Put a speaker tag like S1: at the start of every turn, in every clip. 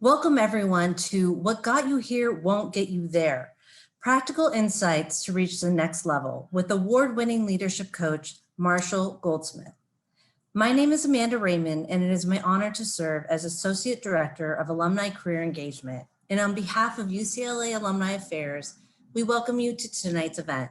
S1: Welcome everyone to What Got You Here Won't Get You There, practical insights to reach the next level with award-winning leadership coach, Marshall Goldsmith. My name is Amanda Raymond, and it is my honor to serve as Associate Director of Alumni Career Engagement. And on behalf of UCLA Alumni Affairs, we welcome you to tonight's event,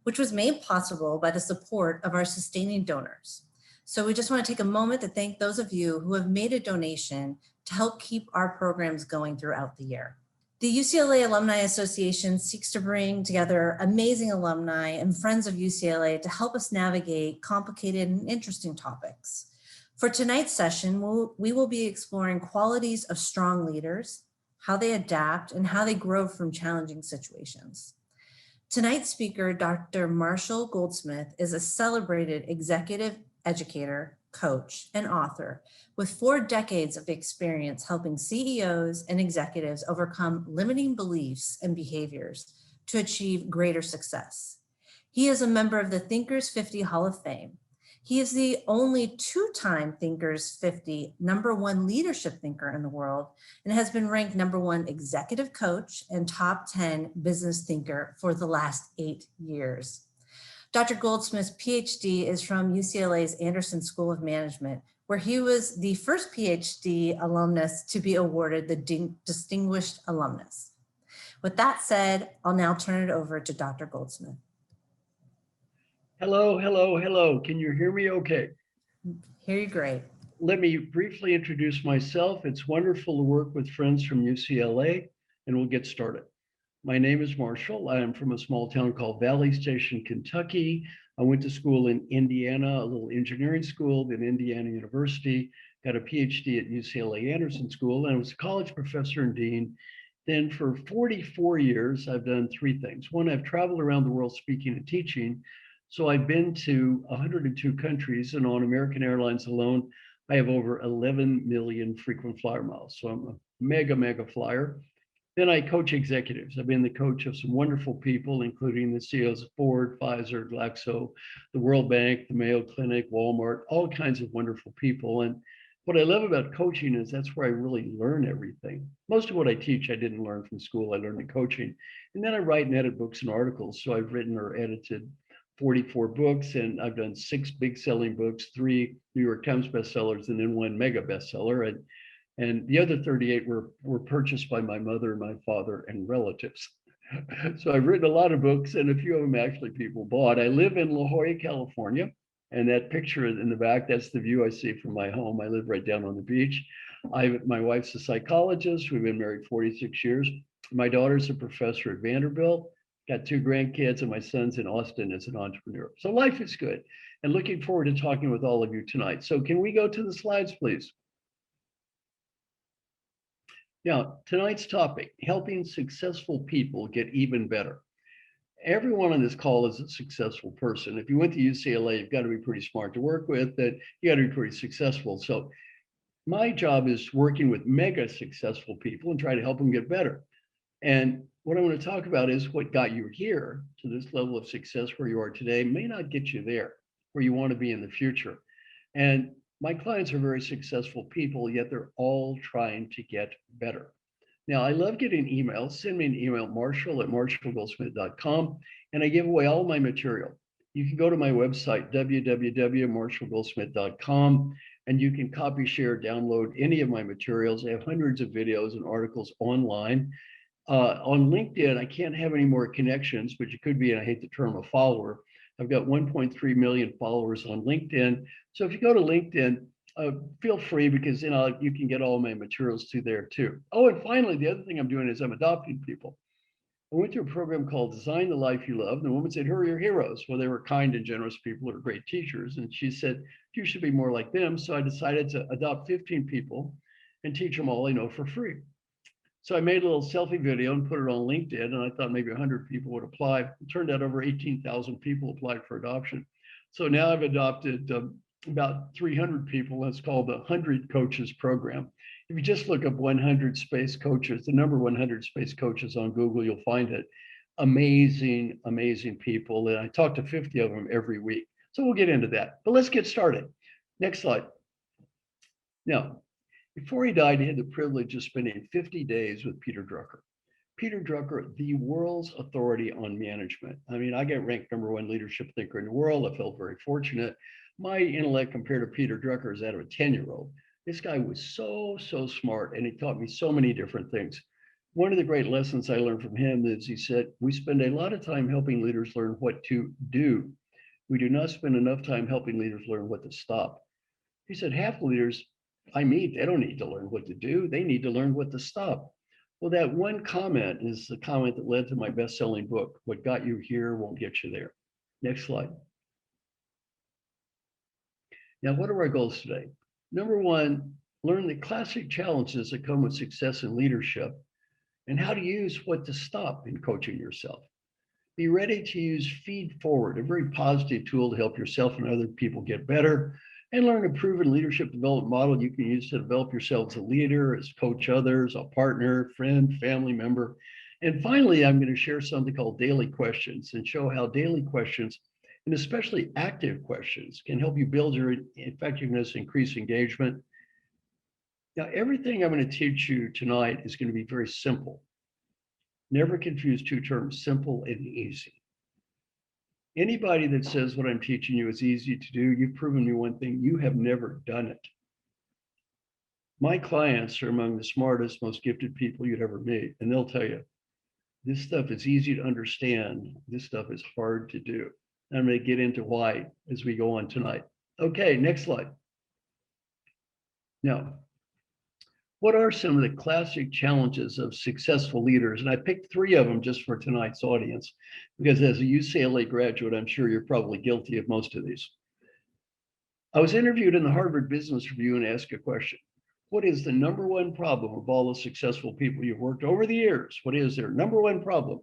S1: which was made possible by the support of our sustaining donors. So we just want to take a moment to thank those of you who have made a donation to help keep our programs going throughout the year. The UCLA Alumni Association seeks to bring together amazing alumni and friends of UCLA to help us navigate complicated and interesting topics. For tonight's session, we will be exploring qualities of strong leaders, how they adapt, and how they grow from challenging situations. Tonight's speaker, Dr. Marshall Goldsmith, is a celebrated executive educator, coach, and author with 4 decades of experience helping CEOs and executives overcome limiting beliefs and behaviors to achieve greater success. He is a member of the Thinkers 50 Hall of Fame. He is the only 2-time Thinkers 50 #1 leadership thinker in the world and has been ranked #1 executive coach and top 10 business thinker for the last 8 years. Dr. Goldsmith's Ph.D. is from UCLA's Anderson School of Management, where he was the first Ph.D. alumnus to be awarded the Distinguished Alumnus. With that said, I'll now turn it over to Dr. Goldsmith.
S2: Hello, hello, hello. Can you hear me okay?
S1: Hear you great.
S2: Let me briefly introduce myself. It's wonderful to work with friends from UCLA, and we'll get started. My name is Marshall. I am from a small town called Valley Station, Kentucky. I went to school in Indiana, a little engineering school, then Indiana University, got a PhD at UCLA Anderson School, and I was a college professor and dean. Then for 44 years, I've done 3 things. One, I've traveled around the world speaking and teaching. So I've been to 102 countries, and on American Airlines alone, I have over 11 million frequent flyer miles. So I'm a mega flyer. Then I coach executives. I've been the coach of some wonderful people, including the CEOs of Ford, Pfizer, Glaxo, the World Bank, the Mayo Clinic, Walmart, all kinds of wonderful people. And what I love about coaching is that's where I really learn everything. Most of what I teach, I didn't learn from school. I learned in coaching. And then I write and edit books and articles. So I've written or edited 44 books, and I've done 6 big selling books, 3 New York Times bestsellers, and then 1 mega bestseller. And the other 38 were purchased by my mother, my father, and relatives. So I've written a lot of books, and a few of them actually people bought. I live in La Jolla, California, and that picture in the back, that's the view I see from my home. I live right down on the beach. My wife's a psychologist. We've been married 46 years. My daughter's a professor at Vanderbilt. Got 2 grandkids, and my son's in Austin as an entrepreneur. So life is good, and looking forward to talking with all of you tonight. So can we go to the slides, please? Now, tonight's topic, helping successful people get even better. Everyone on this call is a successful person. If you went to UCLA, you've got to be pretty smart to work with, that you got to be pretty successful. So my job is working with mega successful people and try to help them get better. And what I want to talk about is what got you here to this level of success where you are today may not get you there where you want to be in the future. And my clients are very successful people, yet they're all trying to get better. Now, I love getting emails. Send me an email, marshall@marshallgoldsmith.com, and I give away all my material. You can go to my website, www.marshallgoldsmith.com, and you can copy, share, download any of my materials. I have hundreds of videos and articles online. On LinkedIn, I can't have any more connections, but you could be, and I hate the term, a follower. I've got 1.3 million followers on LinkedIn. So if you go to LinkedIn, feel free, because you can get all my materials through there too. Oh, and finally, the other thing I'm doing is I'm adopting people. I went through a program called Design the Life You Love. And the woman said, who are your heroes? Well, they were kind and generous people who are great teachers. And she said, you should be more like them. So I decided to adopt 15 people and teach them all I know for free. So I made a little selfie video and put it on LinkedIn, and I thought maybe 100 people would apply. It turned out over 18,000 people applied for adoption. So now I've adopted about 300 people. That's called the 100 Coaches Program. If you just look up 100 Space Coaches, the number 100 Space Coaches on Google, you'll find it. Amazing, amazing people. And I talk to 50 of them every week. So we'll get into that. But let's get started. Next slide. Now, Before he died, he had the privilege of spending 50 days with Peter Drucker. Peter Drucker, the world's authority on management. I mean, I get ranked #1 leadership thinker in the world. I felt very fortunate. My intellect compared to Peter Drucker is that of a 10-year-old. This guy was so smart, and he taught me so many different things. One of the great lessons I learned from him is he said, we spend a lot of time helping leaders learn what to do. We do not spend enough time helping leaders learn what to stop. He said, half the leaders I meet, they don't need to learn what to do. They need to learn what to stop. Well, that one comment is the comment that led to my best-selling book, What Got You Here Won't Get You There. Next slide. Now, what are our goals today? #1, learn the classic challenges that come with success in leadership and how to use what to stop in coaching yourself. Be ready to use Feedforward, a very positive tool to help yourself and other people get better, and learn a proven leadership development model you can use to develop yourself as a leader, as coach others, a partner, friend, family member. And finally, I'm going to share something called daily questions and show how daily questions, and especially active questions, can help you build your effectiveness, increase engagement. Now, everything I'm going to teach you tonight is going to be very simple. Never confuse two terms, simple and easy. Anybody that says what I'm teaching you is easy to do, you've proven me one thing: you have never done it. My clients are among the smartest, most gifted people you'd ever meet, and they'll tell you, this stuff is easy to understand, this stuff is hard to do. I'm going to get into why as we go on tonight. Okay, next slide. Now, what are some of the classic challenges of successful leaders? And I picked 3 of them just for tonight's audience, because as a UCLA graduate, I'm sure you're probably guilty of most of these. I was interviewed in the Harvard Business Review and asked a question. What is the #1 problem of all the successful people you've worked over the years? What is their #1 problem?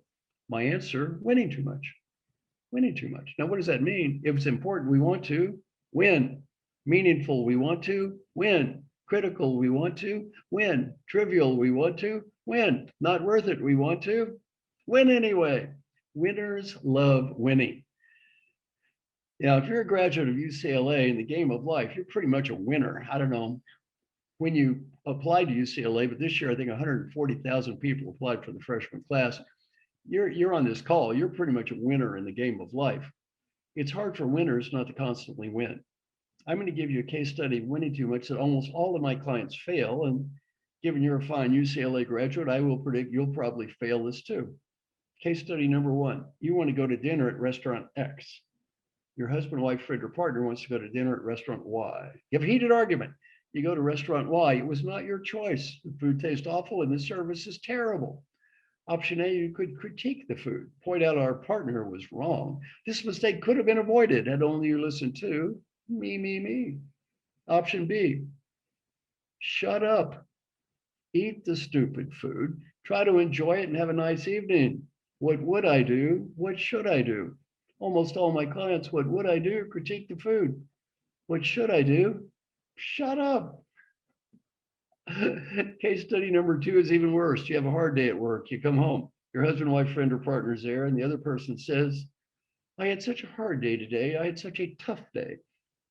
S2: My answer, winning too much. Winning too much. Now, what does that mean? If it's important, we want to win. Meaningful, we want to win. Critical, we want to win. Trivial, we want to win. Not worth it, we want to win anyway. Winners love winning. Now, if you're a graduate of UCLA in the game of life, you're pretty much a winner. I don't know when you applied to UCLA, but this year I think 140,000 people applied for the freshman class. You're on this call. You're pretty much a winner in the game of life. It's hard for winners not to constantly win. I'm going to give you a case study of winning too much that almost all of my clients fail. And given you're a fine UCLA graduate, I will predict you'll probably fail this too. Case study #1, you want to go to dinner at restaurant X. Your husband, wife, friend, or partner wants to go to dinner at restaurant Y. You have a heated argument. You go to restaurant Y. It was not your choice. The food tastes awful and the service is terrible. Option A, you could critique the food, point out our partner was wrong. This mistake could have been avoided had only you listened to me. Option B, shut up, eat the stupid food, try to enjoy it and have a nice evening. What would I do? What should I do? Almost all my clients, what would I do? Critique the food. What should I do? Shut up. Case study #2 is even worse. You have a hard day at work. You come home. Your husband, wife, friend, or partner is there, and the other person says, I had such a hard day today. I had such a tough day.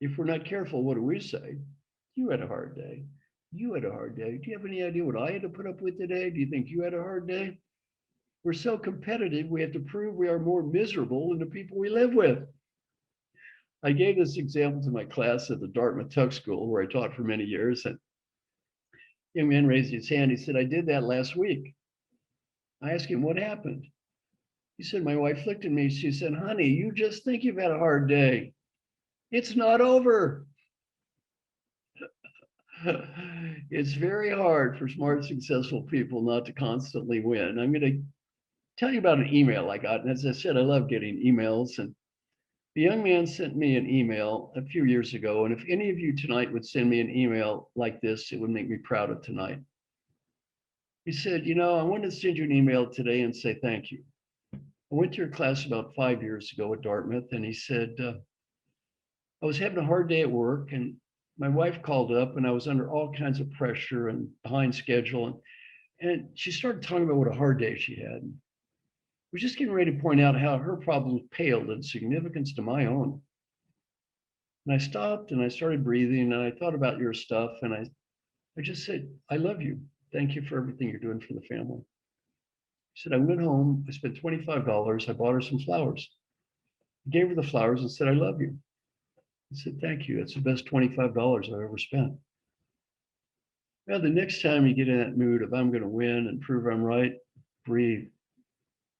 S2: If we're not careful, what do we say? You had a hard day. You had a hard day. Do you have any idea what I had to put up with today? Do you think you had a hard day? We're so competitive, we have to prove we are more miserable than the people we live with. I gave this example to my class at the Dartmouth Tuck School, where I taught for many years. And a young man raised his hand. He said, I did that last week. I asked him, what happened? He said, my wife looked at me. She said, honey, you just think you've had a hard day. It's not over. It's very hard for smart, successful people not to constantly win. I'm going to tell you about an email I got. And as I said, I love getting emails. And the young man sent me an email a few years ago. And if any of you tonight would send me an email like this, it would make me proud of tonight. He said, I wanted to send you an email today and say thank you. I went to your class about 5 years ago at Dartmouth, and he said, I was having a hard day at work, and my wife called up, and I was under all kinds of pressure and behind schedule. And she started talking about what a hard day she had. I was just getting ready to point out how her problems paled in significance to my own. And I stopped and I started breathing, and I thought about your stuff, and I I just said, I love you. Thank you for everything you're doing for the family. He said, I went home, I spent $25. I bought her some flowers. I gave her the flowers and said, I love you. I said, thank you. That's the best $25 I've ever spent. Now, the next time you get in that mood of I'm going to win and prove I'm right, breathe.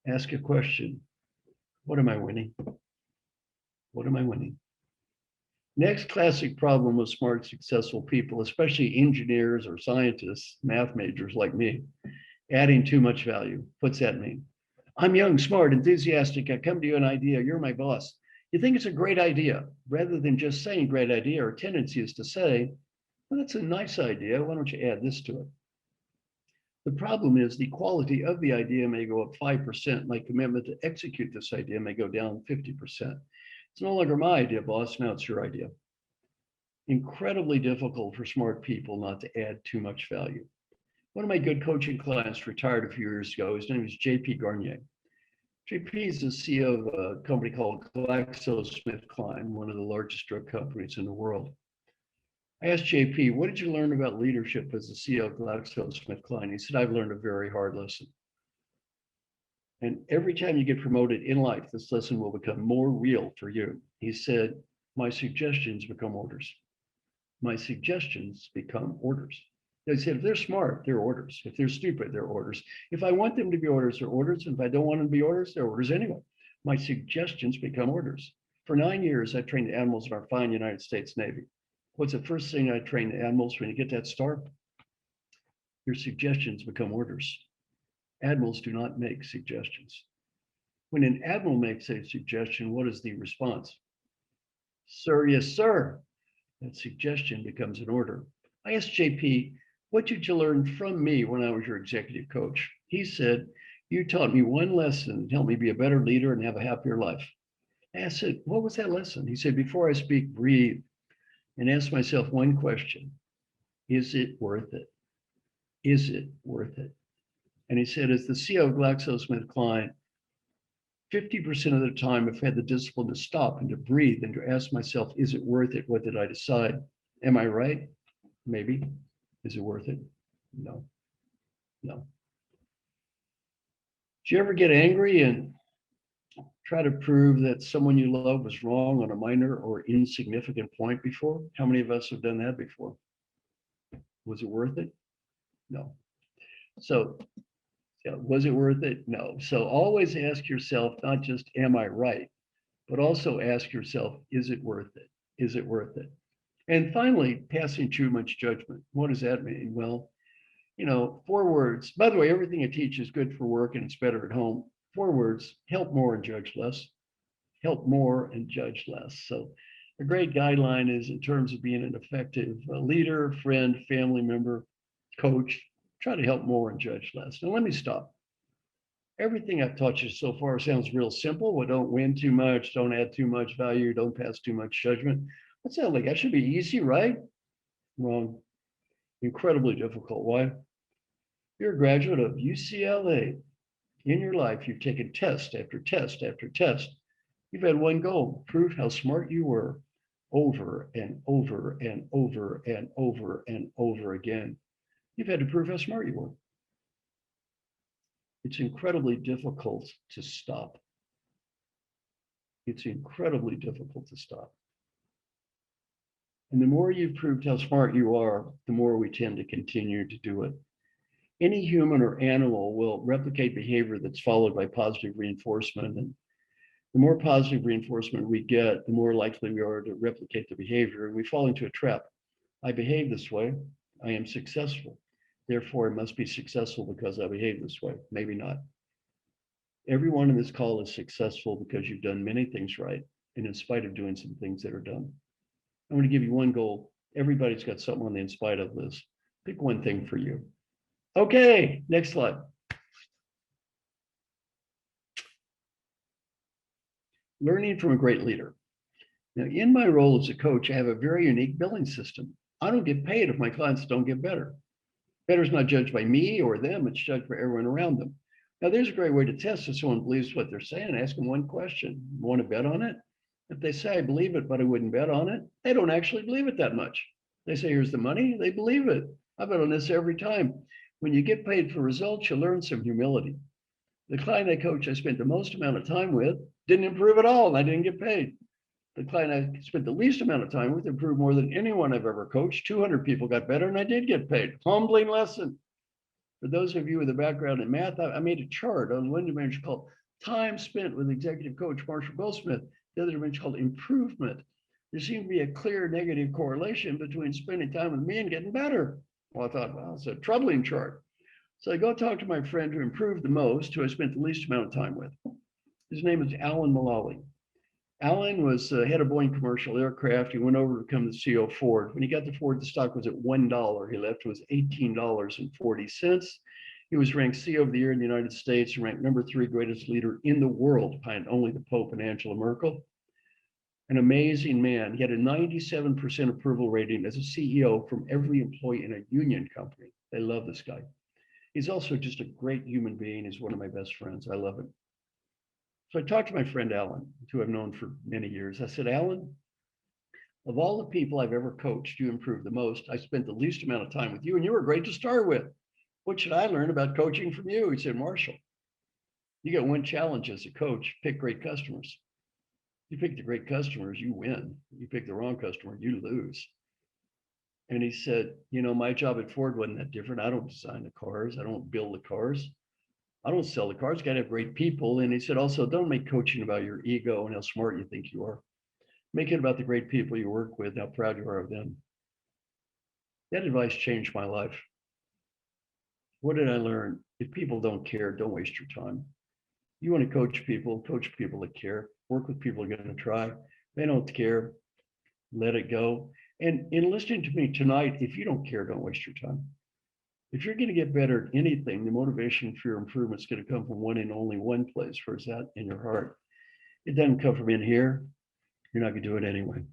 S2: Ask a question. What am I winning? What am I winning? Next classic problem with smart, successful people, especially engineers or scientists, math majors like me, adding too much value. What's that mean? I'm young, smart, enthusiastic. I come to you an idea. You're my boss. You think it's a great idea. Rather than just saying great idea, our tendency is to say, well, that's a nice idea. Why don't you add this to it? The problem is the quality of the idea may go up 5%. My commitment to execute this idea may go down 50%. It's no longer my idea, boss. Now it's your idea. Incredibly difficult for smart people not to add too much value. One of my good coaching clients retired a few years ago. His name is JP Garnier. JP is the CEO of a company called GlaxoSmithKline, one of the largest drug companies in the world. I asked JP, what did you learn about leadership as the CEO of GlaxoSmithKline? He said, I've learned a very hard lesson. And every time you get promoted in life, this lesson will become more real for you. He said, my suggestions become orders. My suggestions become orders. They said, if they're smart, they're orders. If they're stupid, they're orders. If I want them to be orders, they're orders. And if I don't want them to be orders, they're orders anyway. My suggestions become orders. For 9 years, I trained animals in our fine United States Navy. What's the first thing I train animals when you get that start? Your suggestions become orders. Admirals do not make suggestions. When an admiral makes a suggestion, what is the response? Sir, yes, sir. That suggestion becomes an order. I asked JP, what did you learn from me when I was your executive coach? He said, you taught me one lesson that helped me be a better leader and have a happier life. I said, what was that lesson? He said, before I speak, breathe and ask myself one question. Is it worth it? Is it worth it? And he said, as the CEO of GlaxoSmithKline, 50% of the time I've had the discipline to stop and to breathe and to ask myself, is it worth it? What did I decide? Am I right? Maybe. Is it worth it? No. No. Do you ever get angry and try to prove that someone you love was wrong on a minor or insignificant point before? How many of us have done that before? Was it worth it? No. So, yeah, was it worth it? No. So always ask yourself, not just, am I right? But also ask yourself, is it worth it? Is it worth it? And finally, passing too much judgment. What does that mean? Well, 4 words. By the way, everything I teach is good for work and it's better at home. 4 words, help more and judge less. Help more and judge less. So a great guideline is in terms of being an effective leader, friend, family member, coach, try to help more and judge less. Now let me stop. Everything I've taught you so far sounds real simple. Well, don't win too much, don't add too much value, don't pass too much judgment. That sounds like that should be easy, right? Wrong. Incredibly difficult. Why? You're a graduate of UCLA. In your life, you've taken test after test after test. You've had one goal, prove how smart you were over and over and over and over and over again. You've had to prove how smart you were. It's incredibly difficult to stop. It's incredibly difficult to stop. And the more you've proved how smart you are, the more we tend to continue to do it. Any human or animal will replicate behavior that's followed by positive reinforcement. And the more positive reinforcement we get, the more likely we are to replicate the behavior. And we fall into a trap. I behave this way. I am successful. Therefore, I must be successful because I behave this way. Maybe not. Everyone in this call is successful because you've done many things right, and in spite of doing some things that are done. I'm going to give you one goal. Everybody's got something on the in spite of list. Pick one thing for you. Okay, next slide. Learning from a great leader. Now, in my role as a coach, I have a very unique billing system. I don't get paid if my clients don't get better. Better is not judged by me or them, it's judged by everyone around them. Now, there's a great way to test if someone believes what they're saying. Ask them one question. Want to bet on it? If they say, I believe it, but I wouldn't bet on it, they don't actually believe it that much. They say, here's the money, they believe it. I've been on this every time. When you get paid for results, you learn some humility. The client I coach I spent the most amount of time with didn't improve at all, and I didn't get paid. The client I spent the least amount of time with improved more than anyone I've ever coached. 200 people got better, and I did get paid. Humbling lesson. For those of you with a background in math, I made a chart on one dimension called time spent with executive coach Marshall Goldsmith, the other dimension called improvement. There seemed to be a clear negative correlation between spending time with me and getting better. Well, I thought, well, it's a troubling chart. So I go talk to my friend who improved the most, who I spent the least amount of time with. His name is Alan Mullally. Alan was head of Boeing Commercial Aircraft. He went over to become the CEO of Ford. When he got to Ford, the stock was at $1. He left, it was $18.40. He was ranked CEO of the Year in the United States and ranked #3 greatest leader in the world, behind only the Pope and Angela Merkel. An amazing man. He had a 97% approval rating as a CEO from every employee in a union company. They love this guy. He's also just a great human being. He's one of my best friends. I love him. So I talked to my friend Alan, who I've known for many years. I said, Alan, of all the people I've ever coached, you improved the most. I spent the least amount of time with you, and you were great to start with. What should I learn about coaching from you? He said, Marshall, you got one challenge as a coach: pick great customers. You pick the great customers, you win. You pick the wrong customer, you lose. And he said, you know, my job at Ford wasn't that different. I don't design the cars. I don't build the cars. I don't sell the cars. Got to have great people. And he said, also, don't make coaching about your ego and how smart you think you are. Make it about the great people you work with, how proud you are of them. That advice changed my life. What did I learn? If people don't care, don't waste your time. You want to coach people that care. Work with people who are going to try. They don't care. Let it go. And in listening to me tonight, if you don't care, don't waste your time. If you're going to get better at anything, the motivation for your improvement is going to come from one and only one place. Where's that? In your heart. It doesn't come from in here. You're not going to do it anyway.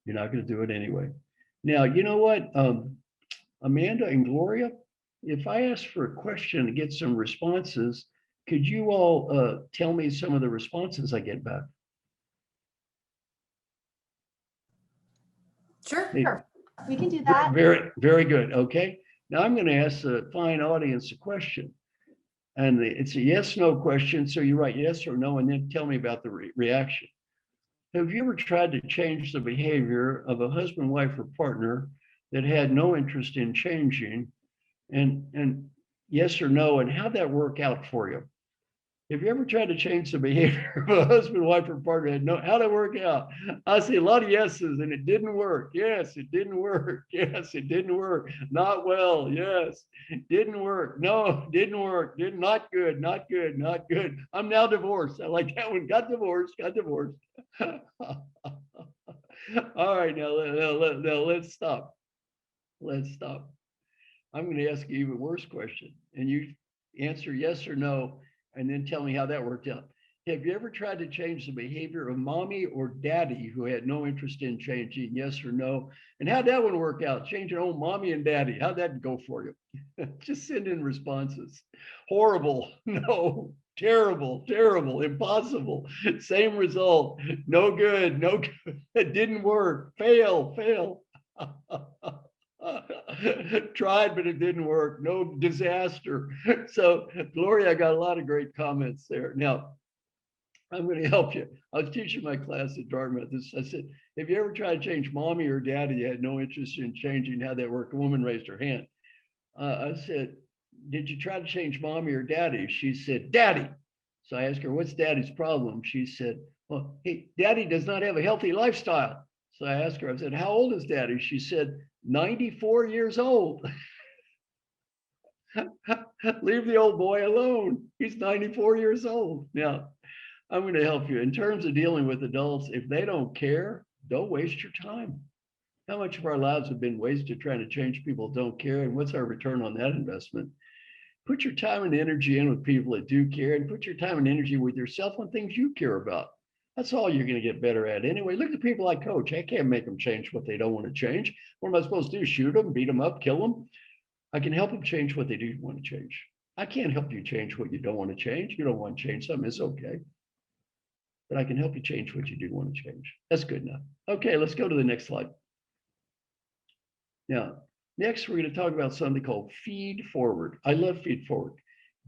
S2: You're not going to do it anyway. Now, you know what? Amanda and Gloria, if I ask for a question and get some responses, could you all tell me some of the responses I get back?
S1: Sure.
S3: Sure. We can do that.
S2: Very, very good. Okay. Now I'm going to ask the fine audience a question. And it's a yes/no question. So you write yes or no, and then tell me about the reaction. Have you ever tried to change the behavior of a husband, wife, or partner that had no interest in changing? And yes or no, and how'd that work out for you? Have you ever tried to change the behavior of a husband, wife, or partner? How'd it work out? I see a lot of yeses, and it didn't work. Yes, it didn't work. Yes, it didn't work. Not well. Yes, didn't work. No, didn't work. Not good. Not good. Not good. I'm now divorced. I like that one. Got divorced. Got divorced. All right, now let's stop. Let's stop. I'm going to ask you an even worse question, and you answer yes or no, and then tell me how that worked out. Have you ever tried to change the behavior of mommy or daddy who had no interest in changing? Yes or no? And how'd that one work out? Changing old mommy and daddy. How'd that go for you? Just send in responses. Horrible. No. Terrible. Terrible. Impossible. Same result. No good. No good. It didn't work. Fail. Fail. Tried, but it didn't work. No, disaster. So, Gloria, I got a lot of great comments there. Now, I'm going to help you. I was teaching my class at Dartmouth. I said, have you ever tried to change mommy or daddy? You had no interest in changing how that worked. A woman raised her hand. I said, did you try to change mommy or daddy? She said, daddy. So I asked her, what's daddy's problem? She said, well, hey, daddy does not have a healthy lifestyle. So I asked her, I said, how old is daddy? She said, 94 years old. Leave the old boy alone. He's 94 years old. Now, I'm going to help you. In terms of dealing with adults, if they don't care, don't waste your time. How much of our lives have been wasted trying to change people who don't care? And what's our return on that investment? Put your time and energy in with people that do care, and put your time and energy with yourself on things you care about. That's all you're going to get better at anyway. Look at the people I coach. I can't make them change what they don't want to change. What am I supposed to do? Shoot them, beat them up, kill them? I can help them change what they do want to change. I can't help you change what you don't want to change. You don't want to change something, it's okay. But I can help you change what you do want to change. That's good enough. Okay, let's go to the next slide. Now, Next, we're going to talk about something called Feedforward. I love Feedforward.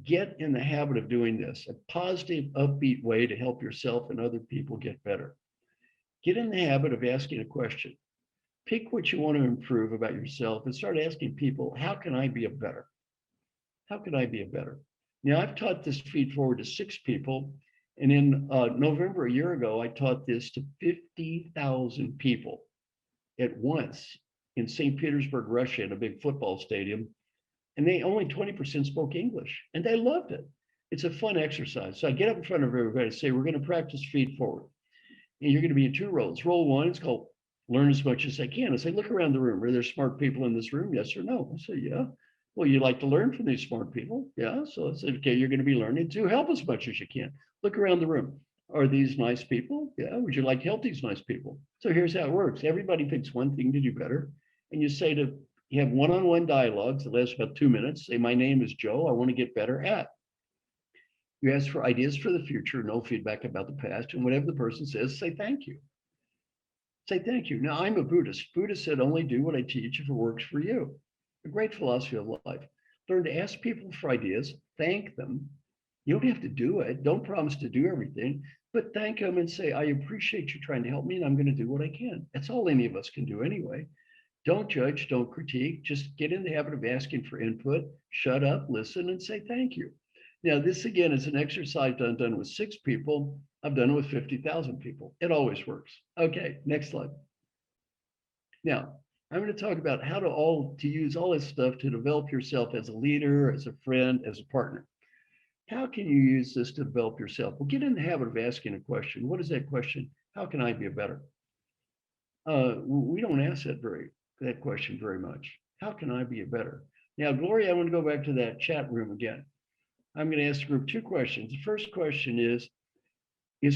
S2: Get in the habit of doing this, a positive, upbeat way to help yourself and other people get better. Get in the habit of asking a question. Pick what you want to improve about yourself and start asking people, how can I be a better? How can I be a better? Now, I've taught this Feedforward to 6 people. And in November, a year ago, I taught this to 50,000 people at once in St. Petersburg, Russia, in a big football stadium. And they only 20% spoke English, and they loved it. It's a fun exercise. So I get up in front of everybody and say, we're going to practice Feedforward. And you're going to be in 2 roles. Role 1 is called learn as much as I can. I say, look around the room. Are there smart people in this room? Yes or no? I say, yeah. Well, you like to learn from these smart people. Yeah. So I said, okay, you're going to be learning to help as much as you can. Look around the room. Are these nice people? Yeah. Would you like to help these nice people? So here's how it works. Everybody picks one thing to do better. And you say to, you have one-on-one dialogues that lasts about 2 minutes. Say, my name is Joe. I want to get better at. You ask for ideas for the future, no feedback about the past. And whatever the person says, say thank you. Say thank you. Now, I'm a Buddhist. Buddha said, only do what I teach if it works for you. A great philosophy of life. Learn to ask people for ideas, thank them. You don't have to do it. Don't promise to do everything, but thank them and say, I appreciate you trying to help me and I'm going to do what I can. That's all any of us can do anyway. Don't judge, don't critique. Just get in the habit of asking for input, shut up, listen, and say thank you. Now, this again is an exercise I've done with 6 people. I've done it with 50,000 people. It always works. Okay, next slide. Now, I'm going to talk about how to use all this stuff to develop yourself as a leader, as a friend, as a partner. How can you use this to develop yourself? Well, get in the habit of asking a question. What is that question? How can I be a better? We don't ask that question very much. How can I be a better? Now, Gloria, I want to go back to that chat room again. I'm going to ask the group 2 questions. The first question is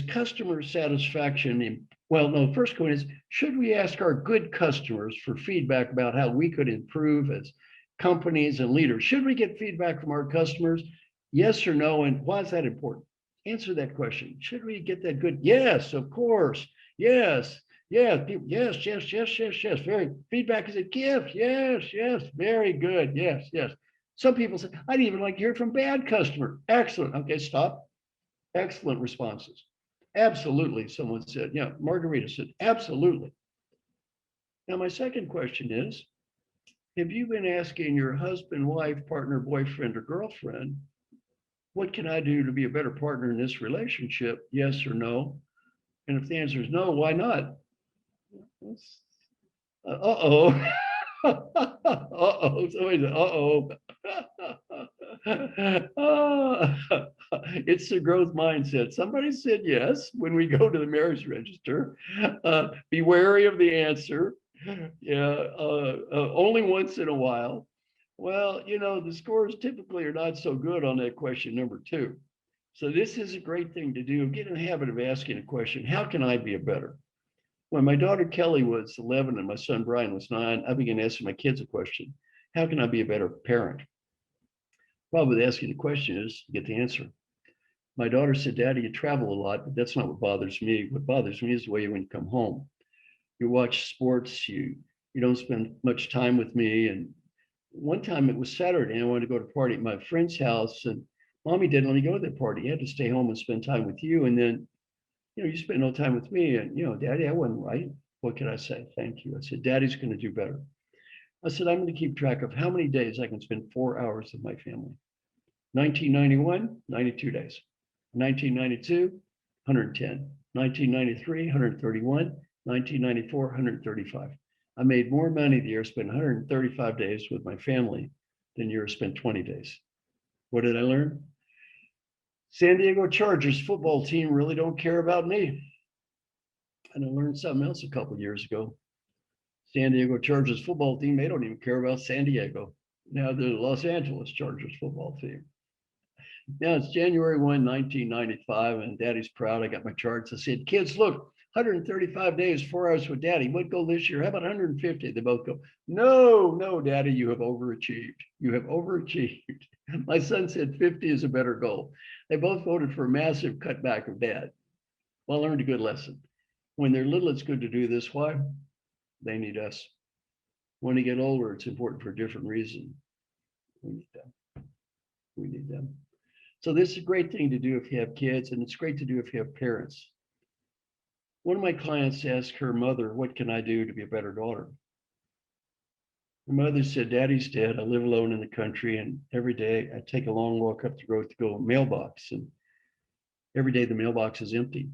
S2: customer satisfaction? Well, no, the first one is, should we ask our good customers for feedback about how we could improve as companies and leaders? Should we get feedback from our customers? Yes or no? And why is that important? Answer that question. Should we get that good? Yes, of course. Yes. Yes, yes, yes, yes, yes, yes. Very feedback is a gift. Yes, yes, very good. Yes, yes. Some people say, I'd even like to hear from bad customer. Excellent. Okay, stop. Excellent responses. Absolutely, someone said. Yeah, Margarita said, absolutely. Now, my second question is, have you been asking your husband, wife, partner, boyfriend, or girlfriend, what can I do to be a better partner in this relationship? Yes or no? And if the answer is no, why not? Uh-oh. Uh-oh. Somebody said, uh-oh. It's the growth mindset. Somebody said yes when we go to the marriage register. Be wary of the answer. Yeah, only once in a while. Well, the scores typically are not so good on that question number 2. So this is a great thing to do. Get in the habit of asking a question. How can I be a better? When my daughter Kelly was 11 and my son Brian was 9, I began asking my kids a question. How can I be a better parent? Problem with asking the question is you get the answer. My daughter said, Daddy, you travel a lot, but that's not what bothers me. What bothers me is the way when you come home. You watch sports, you don't spend much time with me. And one time it was Saturday and I wanted to go to a party at my friend's house and Mommy didn't let me go to that party. You had to stay home and spend time with you. And then you spent no time with me and, Daddy, I wasn't right. What can I say? Thank you. I said, Daddy's going to do better. I said, I'm going to keep track of how many days I can spend 4 hours with my family. 1991, 92 days. 1992, 110. 1993, 131. 1994, 135. I made more money the year I spent 135 days with my family than the year I spent 20 days. What did I learn? San Diego Chargers football team really don't care about me. And I learned something else a couple of years ago. San Diego Chargers football team, they don't even care about San Diego. Now the Los Angeles Chargers football team. Now it's January 1, 1995, and Daddy's proud. I got my charts. I said, kids, look, 135 days, 4 hours with Daddy. What goal this year? How about 150? They both go, no, Daddy, you have overachieved. You have overachieved. My son said 50 is a better goal. They both voted for a massive cutback of Dad. Well, I learned a good lesson. When they're little, it's good to do this. Why? They need us. When they get older, it's important for a different reason. We need them. We need them. So this is a great thing to do if you have kids, and it's great to do if you have parents. One of my clients asked her mother, "What can I do to be a better daughter?" Her mother said, "Daddy's dead. I live alone in the country, and every day I take a long walk up the road to go to a mailbox, and every day the mailbox is empty.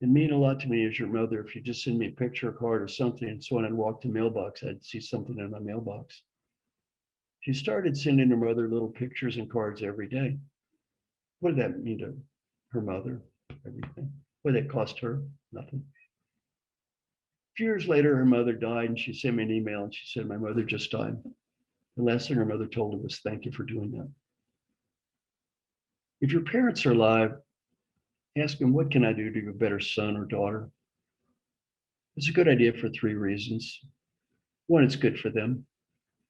S2: It mean a lot to me as your mother if you just send me a picture, a card, or something, and so when I'd walk to the mailbox, I'd see something in my mailbox." She started sending her mother little pictures and cards every day. What did that mean to her mother? Everything. What did it cost her? Nothing. A few years later, her mother died, and she sent me an email, and she said, "My mother just died. The last thing her mother told her was, 'Thank you for doing that.'" If your parents are alive, ask them, "What can I do to be a better son or daughter?" It's a good idea for 3 reasons. One, it's good for them.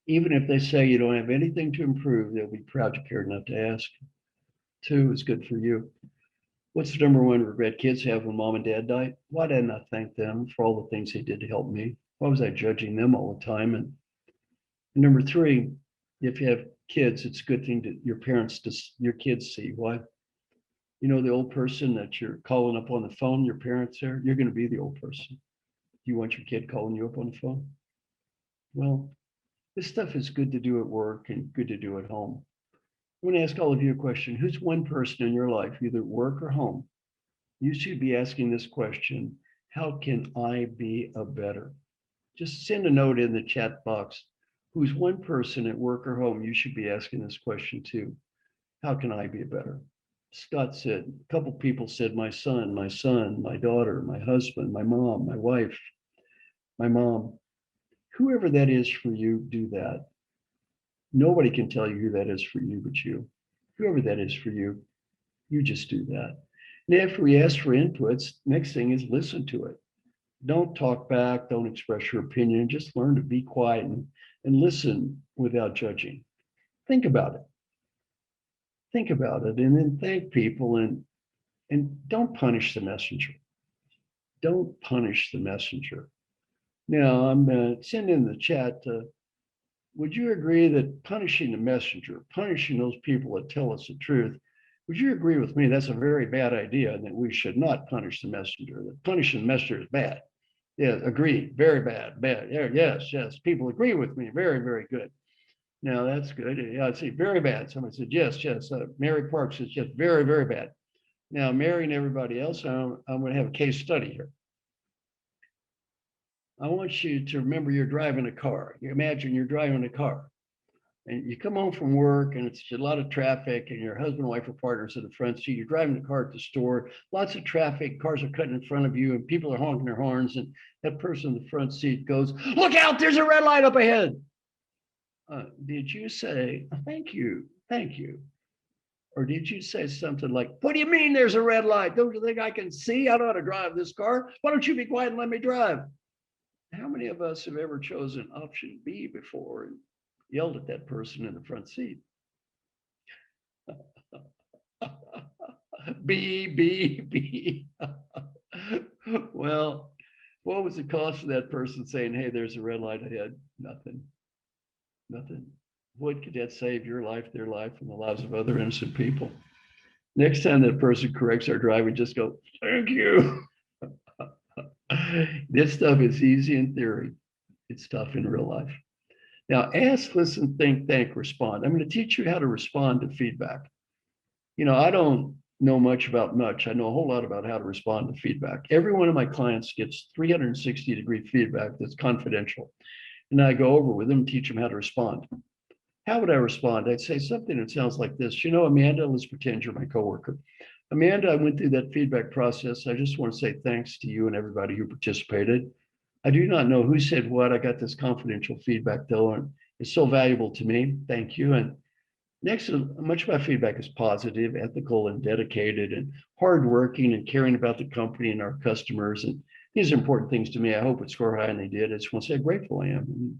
S2: Even if they say you don't have anything to improve, they'll be proud you cared enough to ask. 2, it's good for you. What's the number 1 regret kids have when mom and dad died? Why didn't I thank them for all the things they did to help me? Why was I judging them all the time? And number 3, if you have kids, it's a good thing that your kids see. Why? You know, the old person that you're calling up on the phone, your parents there, you're going to be the old person. Do you want your kid calling you up on the phone? Well, this stuff is good to do at work and good to do at home. I'm going to ask all of you a question. Who's one person in your life, either at work or home? You should be asking this question: how can I be a better? Just send a note in the chat box. Who's one person at work or home you should be asking this question to? How can I be a better? Scott said, a couple people said, my son, my daughter, my husband, my mom, my wife, my mom. Whoever that is for you, do that. Nobody can tell you who that is for you but you. Whoever that is for you, you just do that. And after we ask for inputs, next thing is listen to it. Don't talk back, don't express your opinion, just learn to be quiet and listen without judging. Think about it. Think about it, and then thank people, and don't punish the messenger. Don't punish the messenger. Now, I'm going to send in the chat, would you agree that punishing the messenger, punishing those people that tell us the truth, would you agree with me that's a very bad idea and that we should not punish the messenger, that punishing the messenger is bad? Yeah, agree, very bad, bad. Yeah, yes, people agree with me, very, very good. Now that's good. Yeah, I see, very bad. Somebody said, yes. Mary Parks says, yes, very, very bad. Now, Mary and everybody else, I'm going to have a case study here. I want you to remember you're driving a car. You imagine you're driving a car and you come home from work and it's a lot of traffic and your husband, wife, or partner's in the front seat. You're driving the car at the store, lots of traffic, cars are cutting in front of you and people are honking their horns. And that person in the front seat goes, look out, there's a red light up ahead. Did you say, thank you? Or did you say something like, what do you mean there's a red light? Don't you think I can see? I know how to drive this car. Why don't you be quiet and let me drive? How many of us have ever chosen option B before and yelled at that person in the front seat? B. Well, what was the cost of that person saying, hey, there's a red light ahead? Nothing. What could that save your life, their life, and the lives of other innocent people? Next time that person corrects our driving, just go, thank you. This stuff is easy in theory. It's tough in real life. Now, ask, listen, think, thank, respond. I'm going to teach you how to respond to feedback. You know, I don't know much about much. I know a whole lot about how to respond to feedback. Every one of my clients gets 360-degree feedback that's confidential. And I go over with them, teach them how to respond. How would I respond? I'd say something that sounds like this. You know, Amanda, let's pretend you're my coworker. Amanda, I went through that feedback process. I just want to say thanks to you and everybody who participated. I do not know who said what. I got this confidential feedback though, and it's so valuable to me. Thank you. And next, much of my feedback is positive, ethical, and dedicated, and hardworking, and caring about the company and our customers. And these are important things to me. I hope it scored high, and they did. I just want to say how grateful I am. And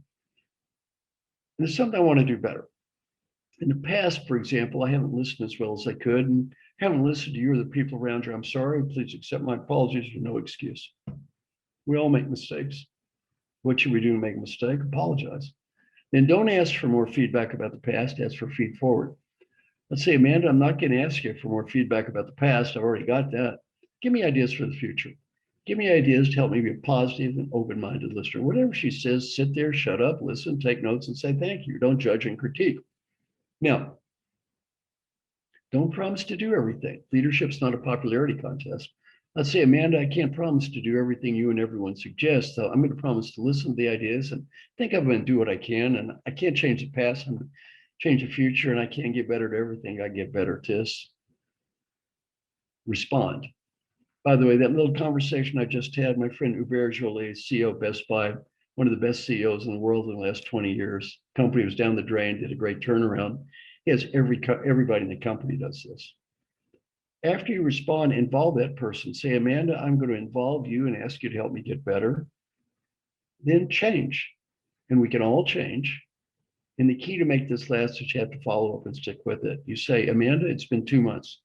S2: there's something I want to do better. In the past, for example, I haven't listened as well as I could, and haven't listened to you or the people around you. I'm sorry. Please accept my apologies. There's no excuse. We all make mistakes. What should we do to make a mistake? Apologize. Then don't ask for more feedback about the past, ask for feed forward. Let's say, Amanda, I'm not going to ask you for more feedback about the past. I've already got that. Give me ideas for the future. Give me ideas to help me be a positive and open-minded listener. Whatever she says, sit there, shut up, listen, take notes, and say thank you. Don't judge and critique. Now, don't promise to do everything. Leadership's not a popularity contest. Let's say, Amanda, I can't promise to do everything you and everyone suggests, so I'm going to promise to listen to the ideas and think I'm going to do what I can. And I can't change the past, I'm going to change the future, and I can't get better at everything. I get better at this. Respond. By the way, that little conversation I just had, my friend Hubert Joly, CEO of Best Buy, one of the best CEOs in the world in the last 20 years. Company was down the drain, did a great turnaround. He has everybody in the company does this. After you respond, involve that person. Say, Amanda, I'm going to involve you and ask you to help me get better. Then change. And we can all change. And the key to make this last is you have to follow up and stick with it. You say, Amanda, it's been 2 months.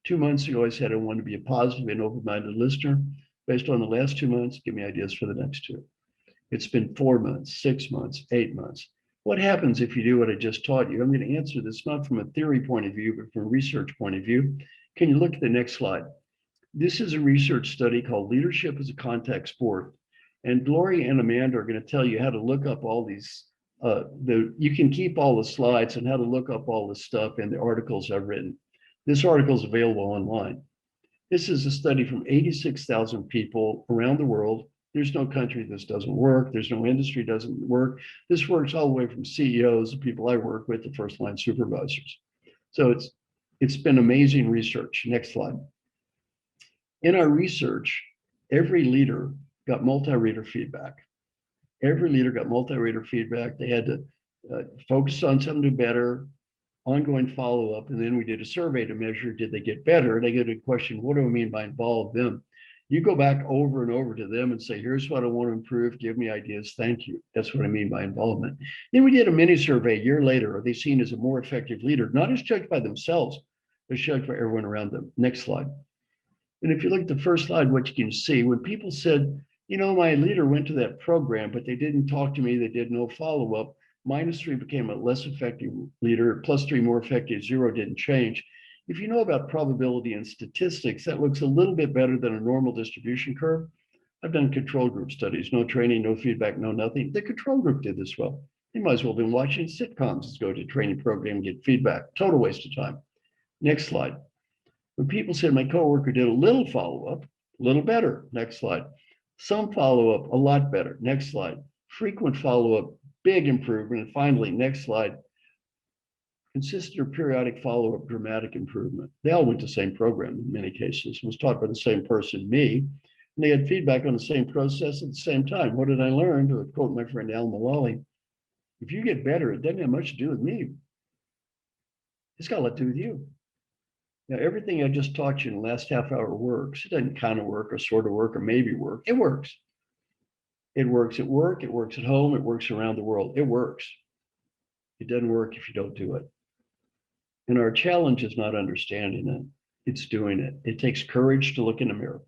S2: 2 months ago, I said I wanted to be a positive and open-minded listener. Based on the last 2 months, give me ideas for the next 2. It's been 4 months, 6 months, 8 months. What happens if you do what I just taught you? I'm going to answer this not from a theory point of view, but from a research point of view. Can you look at the next slide? This is a research study called Leadership as a Contact Sport. And Gloria and Amanda are going to tell you how to look up all these, you can keep all the slides and how to look up all this stuff in the articles I've written. This article is available online. This is a study from 86,000 people around the world. There's no country this doesn't work. There's no industry doesn't work. This works all the way from CEOs, the people I work with, to first line supervisors. So it's been amazing research. Next slide. In our research, every leader got multi-reader feedback. Every leader got multi-reader feedback. They had to focus on something to do better, ongoing follow-up, and then we did a survey to measure, did they get better? And I get a question, what do I mean by involve them? You go back over and over to them and say, here's what I want to improve, give me ideas, thank you. That's what I mean by involvement. Then we did a mini survey a year later. Are they seen as a more effective leader? Not as judged by themselves, but judged by everyone around them. Next slide. And if you look at the first slide, what you can see, when people said, you know, my leader went to that program, but they didn't talk to me, they did no follow-up, -3 became a less effective leader, +3 more effective, 0 didn't change. If you know about probability and statistics, that looks a little bit better than a normal distribution curve. I've done control group studies, no training, no feedback, no nothing. The control group did this well. They might as well have been watching sitcoms as go to a training program and get feedback. Total waste of time. Next slide. When people said my coworker did a little follow-up, a little better. Next slide. Some follow-up, a lot better. Next slide. Frequent follow-up, big improvement. And finally, next slide. Consistent or periodic follow-up, dramatic improvement. They all went to the same program in many cases. It was taught by the same person, me, and they had feedback on the same process at the same time. What did I learn? To quote my friend Al Mulally, if you get better, it doesn't have much to do with me. It's got a lot to do with you. Now, everything I just taught you in the last half hour works. It doesn't kind of work or sort of work or maybe work. It works. It works at work. It works at home. It works around the world. It works. It doesn't work if you don't do it. And our challenge is not understanding it. It's doing it. It takes courage to look in the mirror.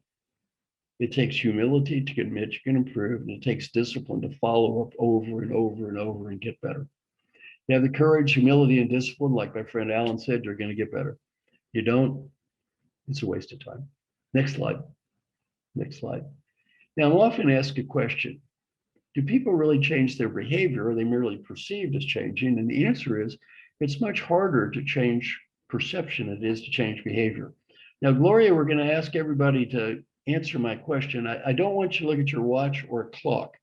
S2: It takes humility to admit you can improve. And it takes discipline to follow up over and over and over and get better. You have the courage, humility, and discipline, like my friend Alan said, you're going to get better. You don't, it's a waste of time. Next slide. Next slide. Now, I'm often asked a question. Do people really change their behavior, or are they merely perceived as changing? And the answer is, it's much harder to change perception than it is to change behavior. Now, Gloria, we're going to ask everybody to answer my question. I don't want you to look at your watch or clock,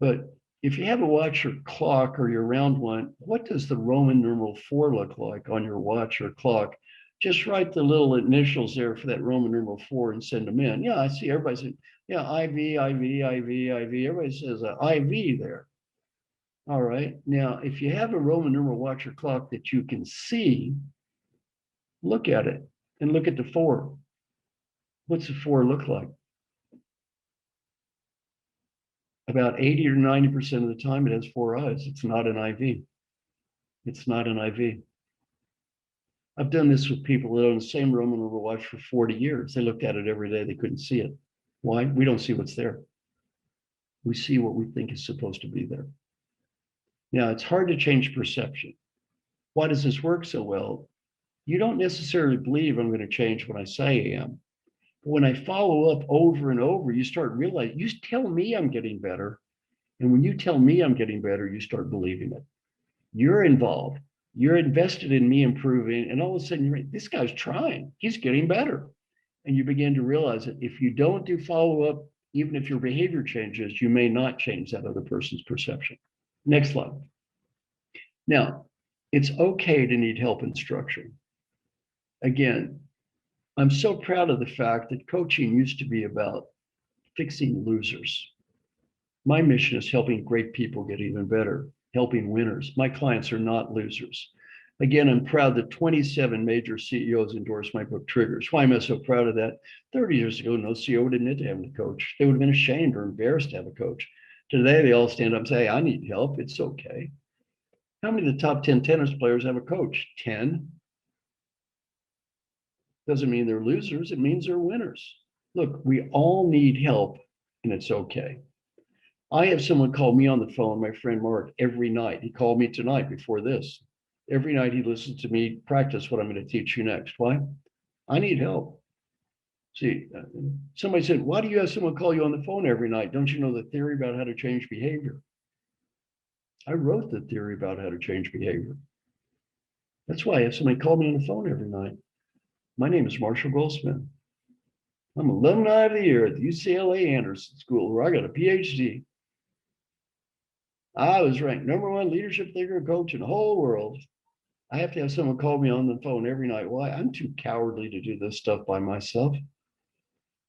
S2: but if you have a watch or clock or you're around one, what does the Roman numeral 4 look like on your watch or clock? Just write the little initials there for that Roman numeral 4 and send them in. Yeah, I see everybody saying, yeah, IV, IV, IV, IV. Everybody says IV there. All right. Now, if you have a Roman numeral watch or clock that you can see, look at it and look at the 4. What's the 4 look like? About 80 or 90% of the time, it has 4 eyes. It's not an IV. It's not an IV. I've done this with people that own the same Roman numeral watch for 40 years. They looked at it every day. They couldn't see it. Why? We don't see what's there. We see what we think is supposed to be there. Now, it's hard to change perception. Why does this work so well? You don't necessarily believe I'm going to change when I say I am. But when I follow up over and over, you start realizing, you tell me I'm getting better. And when you tell me I'm getting better, you start believing it. You're involved. You're invested in me improving. And all of a sudden, you're like, this guy's trying. He's getting better. And you begin to realize that if you don't do follow up, even if your behavior changes, you may not change that other person's perception. Next slide. Now, it's okay to need help and structure. Again, I'm so proud of the fact that coaching used to be about fixing losers. My mission is helping great people get even better, helping winners. My clients are not losers. Again, I'm proud that 27 major CEOs endorsed my book, Triggers. Why am I so proud of that? 30 years ago, no CEO would admit to having a coach. They would have been ashamed or embarrassed to have a coach. Today, they all stand up and say, I need help. It's okay. How many of the top 10 tennis players have a coach? 10. Doesn't mean they're losers. It means they're winners. Look, we all need help, and it's okay. I have someone call me on the phone, my friend Mark, every night. He called me tonight before this. Every night he listens to me practice what I'm going to teach you next. Why? I need help. See, somebody said, why do you have someone call you on the phone every night? Don't you know the theory about how to change behavior? I wrote the theory about how to change behavior. That's why I have somebody call me on the phone every night. My name is Marshall Goldsmith. I'm alumni of the year at the UCLA Anderson School, where I got a Ph.D. I was ranked #1 leadership thinker coach in the whole world. I have to have someone call me on the phone every night. Why? I'm too cowardly to do this stuff by myself.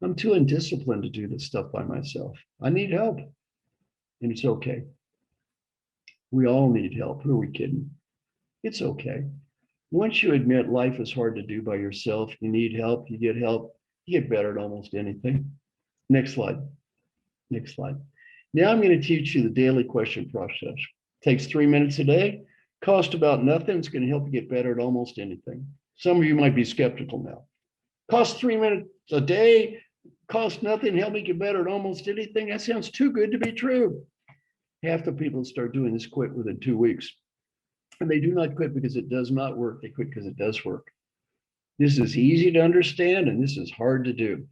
S2: I'm too undisciplined to do this stuff by myself. I need help, and it's okay. We all need help. Who are we kidding? It's okay. Once you admit life is hard to do by yourself, you need help, you get better at almost anything. Next slide. Next slide. Now I'm going to teach you the daily question process. Takes 3 minutes a day, cost about nothing. It's going to help you get better at almost anything. Some of you might be skeptical now. Cost 3 minutes a day, cost nothing, help me get better at almost anything. That sounds too good to be true. Half the people that start doing this quit within 2 weeks. And they do not quit because it does not work. They quit because it does work. This is easy to understand, and this is hard to do.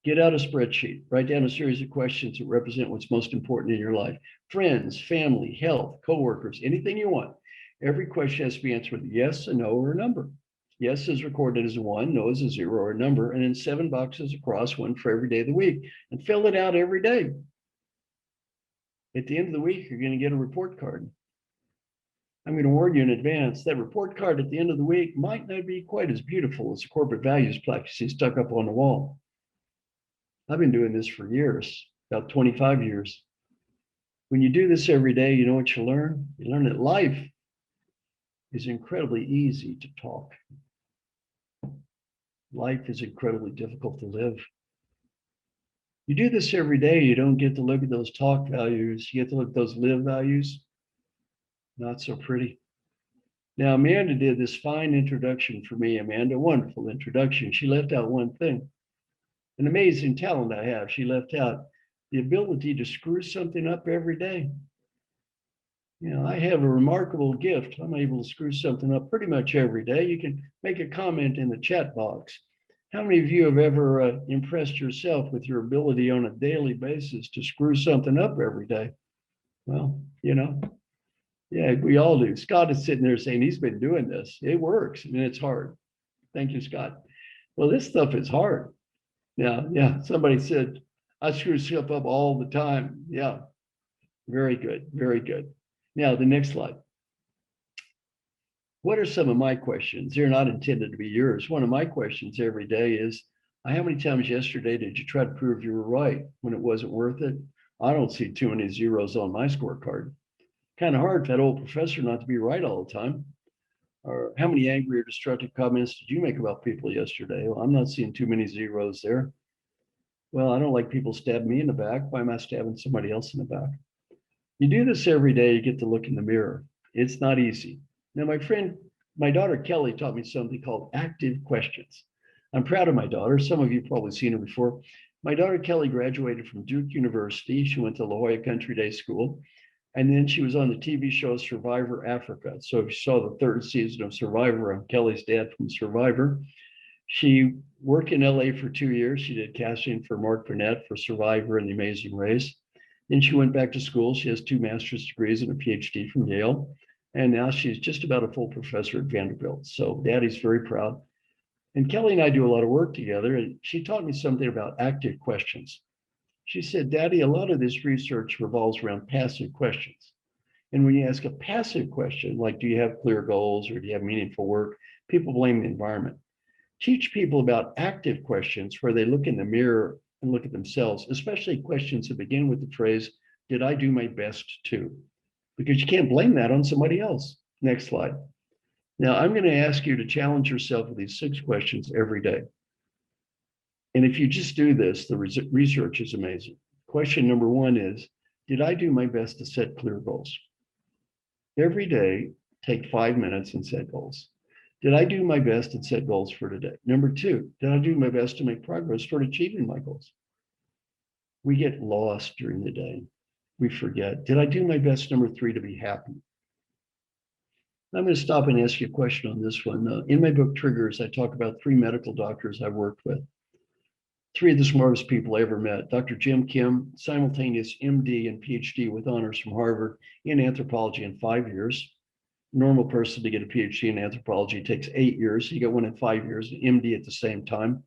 S2: Get out a spreadsheet. Write down a series of questions that represent what's most important in your life. Friends, family, health, coworkers, anything you want. Every question has to be answered with yes, a no, or a number. Yes is recorded as a 1, no is a 0 or a number, and then 7 boxes across, one for every day of the week. And fill it out every day. At the end of the week, you're going to get a report card. I'm going to warn you in advance, that report card at the end of the week might not be quite as beautiful as the corporate values plaque you see stuck up on the wall. I've been doing this for years, about 25 years. When you do this every day, you know what you learn? You learn that life is incredibly easy to talk. Life is incredibly difficult to live. You do this every day, you don't get to look at those talk values, you get to look at those live values. Not so pretty. Now, Amanda did this fine introduction for me. Amanda, wonderful introduction. She left out one thing, an amazing talent I have. She left out the ability to screw something up every day. You know, I have a remarkable gift. I'm able to screw something up pretty much every day. You can make a comment in the chat box. How many of you have ever impressed yourself with your ability on a daily basis to screw something up every day? Well, you know, yeah, we all do. Scott is sitting there saying he's been doing this. It works. I mean, it's hard. Thank you, Scott. Well, this stuff is hard. Yeah. Somebody said, I screw stuff up all the time. Yeah, very good. Very good. Now, the next slide. What are some of my questions? They're not intended to be yours. One of my questions every day is, how many times yesterday did you try to prove you were right when it wasn't worth it? I don't see too many zeros on my scorecard. Kind of hard for that old professor not to be right all the time. Or how many angry or destructive comments did you make about people yesterday? Well, I'm not seeing too many zeros there. Well, I don't like people stabbing me in the back. Why am I stabbing somebody else in the back? You do this every day, you get to look in the mirror. It's not easy. Now, my daughter Kelly taught me something called active questions. I'm proud of my daughter. Some of you have probably seen her before. My daughter Kelly graduated from Duke University. She went to La Jolla Country Day School. And then she was on the TV show Survivor Africa. So if you saw the third season of Survivor, I'm Kelly's dad from Survivor. She worked in LA for 2 years. She did casting for Mark Burnett for Survivor and The Amazing Race. Then she went back to school. She has 2 master's degrees and a Ph.D. from Yale. And now she's just about a full professor at Vanderbilt. So daddy's very proud. And Kelly and I do a lot of work together. And she taught me something about active questions. She said, Daddy, a lot of this research revolves around passive questions. And when you ask a passive question, like, do you have clear goals or do you have meaningful work? People blame the environment. Teach people about active questions where they look in the mirror and look at themselves, especially questions that begin with the phrase, did I do my best to? Because you can't blame that on somebody else. Next slide. Now, I'm going to ask you to challenge yourself with these 6 questions every day. And if you just do this, the research is amazing. Question number 1 is, did I do my best to set clear goals? Every day, take 5 minutes and set goals. Did I do my best and set goals for today? Number 2, did I do my best to make progress toward achieving my goals? We get lost during the day. We forget. Did I do my best, number 3, to be happy? I'm going to stop and ask you a question on this one. In my book, Triggers, I talk about 3 medical doctors I've worked with. 3 of the smartest people I ever met. Dr. Jim Kim, simultaneous MD and PhD with honors from Harvard in anthropology in 5 years. Normal person to get a PhD in anthropology takes 8 years. He got one in 5 years, an MD at the same time.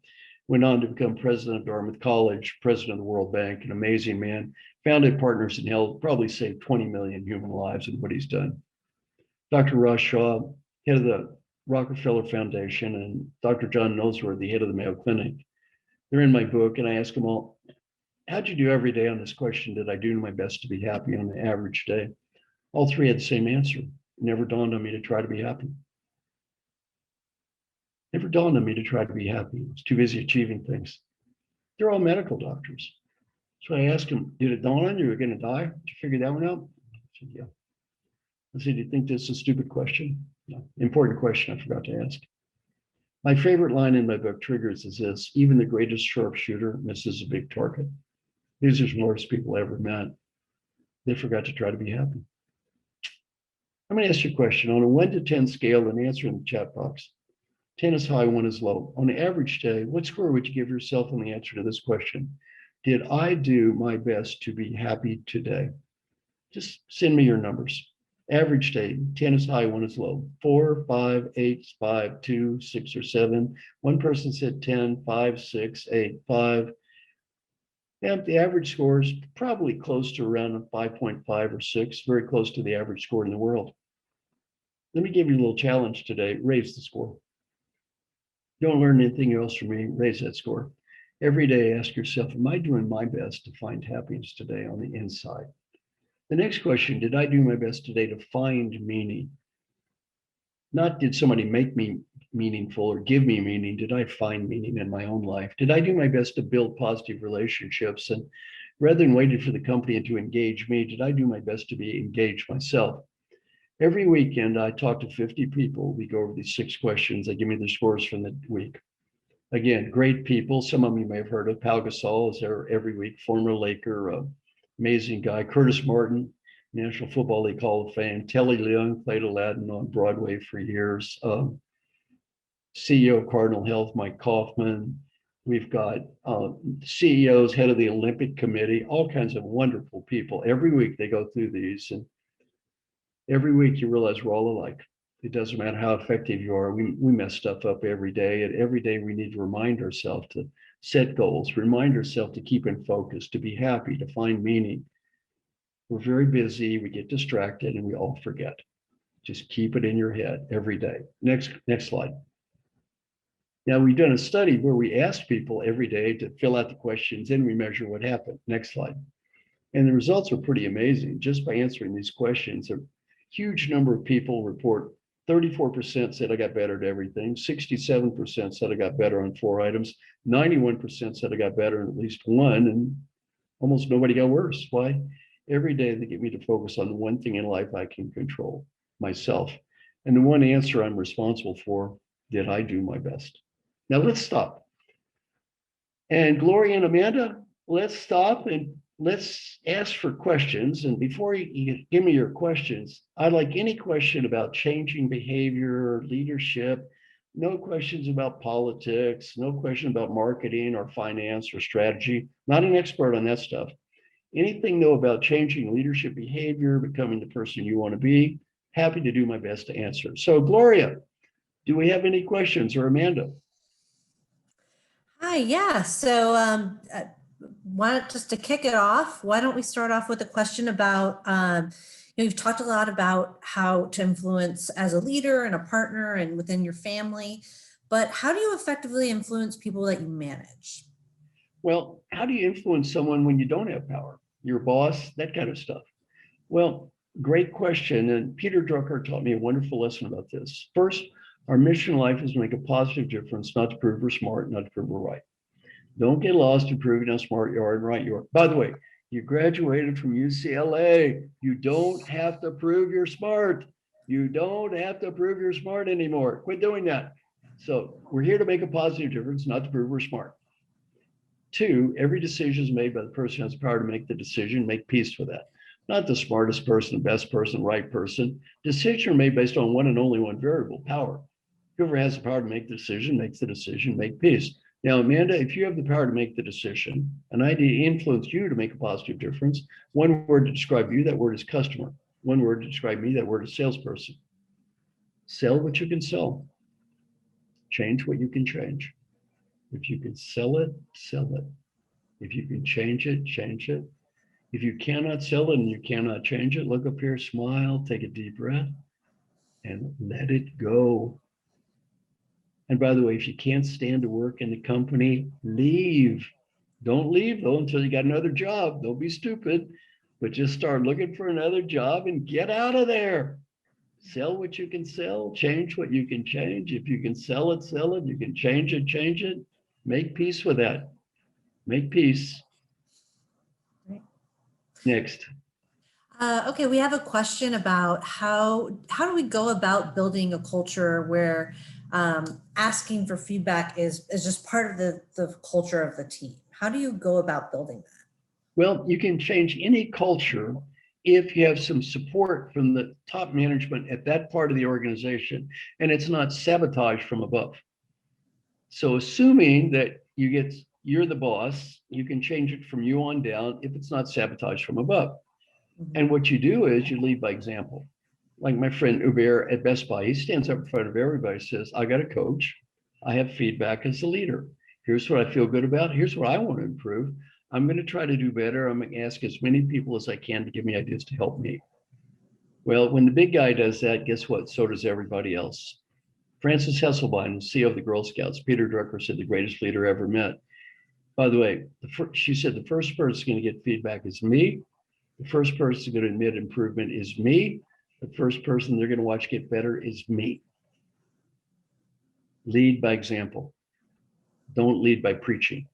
S2: Went on to become president of Dartmouth College, president of the World Bank, an amazing man. Founded Partners in Health, probably saved 20 million human lives in what he's done. Dr. Ross Shaw, head of the Rockefeller Foundation, and Dr. John Noseworthy, head of the Mayo Clinic. They're in my book, and I ask them all, how'd you do every day on this question? Did I do my best to be happy on the average day? All 3 had the same answer. It never dawned on me to try to be happy. Never dawned on me to try to be happy. I was too busy achieving things. They're all medical doctors. So I asked them, did it dawn on you you're going to die? Did you figure that one out? I said, yeah. I said, do you think this is a stupid question? No. Important question I forgot to ask. My favorite line in my book, Triggers, is this: even the greatest sharpshooter misses a big target. These are the smartest people I ever met. They forgot to try to be happy. I'm going to ask you a question. On a 1 to 10 scale, and answer in the chat box. 10 is high, 1 is low. On an average day, what score would you give yourself on the answer to this question? Did I do my best to be happy today? Just send me your numbers. Average day, 10 is high, 1 is low. 4, 5, 8, 5, 2, 6, or 7. One person said 10, 5, 6, 8, 5. And the average score is probably close to around a 5.5 or 6, very close to the average score in the world. Let me give you a little challenge today. Raise the score. Don't learn anything else from me. Raise that score. Every day, ask yourself, am I doing my best to find happiness today on the inside? The next question, did I do my best today to find meaning? Not did somebody make me meaningful or give me meaning, did I find meaning in my own life? Did I do my best to build positive relationships? And rather than waiting for the company to engage me, did I do my best to be engaged myself? Every weekend, I talk to 50 people. We go over these 6 questions. They give me the scores from the week. Again, great people. Some of them you may have heard of. Pau Gasol is there every week, former Laker, amazing guy. Curtis Martin, National Football League Hall of Fame. Telly Leung played Aladdin on Broadway for years. CEO of Cardinal Health, Mike Kaufman. We've got CEOs, head of the Olympic Committee, all kinds of wonderful people. Every week they go through these, and every week you realize we're all alike. It doesn't matter how effective you are. We mess stuff up every day, and every day we need to remind ourselves to set goals, remind ourselves to keep in focus, to be happy, to find meaning. We're very busy, we get distracted, and we all forget. Just keep it in your head every day. Next slide. Now, we've done a study where we asked people every day to fill out the questions, and we measure what happened. Next slide. And the results are pretty amazing. Just by answering these questions, a huge number of people report 34% said I got better at everything. 67% said I got better on 4 items. 91% said I got better in at least 1, and almost nobody got worse. Why? Every day they get me to focus on the one thing in life I can control, myself. And the one answer I'm responsible for, did I do my best? Now let's stop. And Gloria and Amanda, let's stop and let's ask for questions. And before you give me your questions, I'd like any question about changing behavior, leadership, no questions about politics, no question about marketing or finance or strategy. Not an expert on that stuff. Anything though about changing leadership behavior, becoming the person you want to be, happy to do my best to answer. So Gloria, do we have any questions, or Amanda?
S1: Hi, yeah. So, just to kick it off, why don't we start off with a question about, you've talked a lot about how to influence as a leader and a partner and within your family, but how do you effectively influence people that you manage?
S2: Well, how do you influence someone when you don't have power? Your boss, that kind of stuff. Well, great question. And Peter Drucker taught me a wonderful lesson about this. First, our mission in life is to make a positive difference, not to prove we're smart, not to prove we're right. Don't get lost in proving how smart you are and right you are. By the way, you graduated from UCLA. You don't have to prove you're smart. You don't have to prove you're smart anymore. Quit doing that. So we're here to make a positive difference, not to prove we're smart. Two, every decision is made by the person who has the power to make the decision, make peace with that. Not the smartest person, best person, right person. Decisions are made based on one and only one variable, power. Whoever has the power to make the decision makes the decision, make peace. Now, Amanda, if you have the power to make the decision, and I influence you to make a positive difference, one word to describe you, that word is customer. One word to describe me, that word is salesperson. Sell what you can sell. Change what you can change. If you can sell it, sell it. If you can change it, change it. If you cannot sell it and you cannot change it, look up here, smile, take a deep breath, and let it go. And by the way, if you can't stand to work in the company, leave. Don't leave though until you got another job. Don't be stupid, but just start looking for another job and get out of there. Sell what you can sell, change what you can change. If you can sell it, sell it. You can change it, change it. Make peace with that. Make peace. Next.
S1: Okay, we have a question about how do we go about building a culture where asking for feedback is just part of the culture of the team. How do you go about building that?
S2: Well, you can change any culture if you have some support from the top management at that part of the organization, and it's not sabotage from above. So assuming that you're the boss, you can change it from you on down if it's not sabotage from above. And what you do is you lead by example. Like my friend Hubert at Best Buy, he stands up in front of everybody, says, I got a coach. I have feedback as a leader. Here's what I feel good about. Here's what I want to improve. I'm going to try to do better. I'm going to ask as many people as I can to give me ideas to help me. Well, when the big guy does that, guess what? So does everybody else. Frances Hesselbein, CEO of the Girl Scouts, Peter Drucker said the greatest leader ever met. By the way, she said the first person going to get feedback is me. The first person going to admit improvement is me. The first person they're going to watch get better is me. Lead by example. Don't lead by preaching.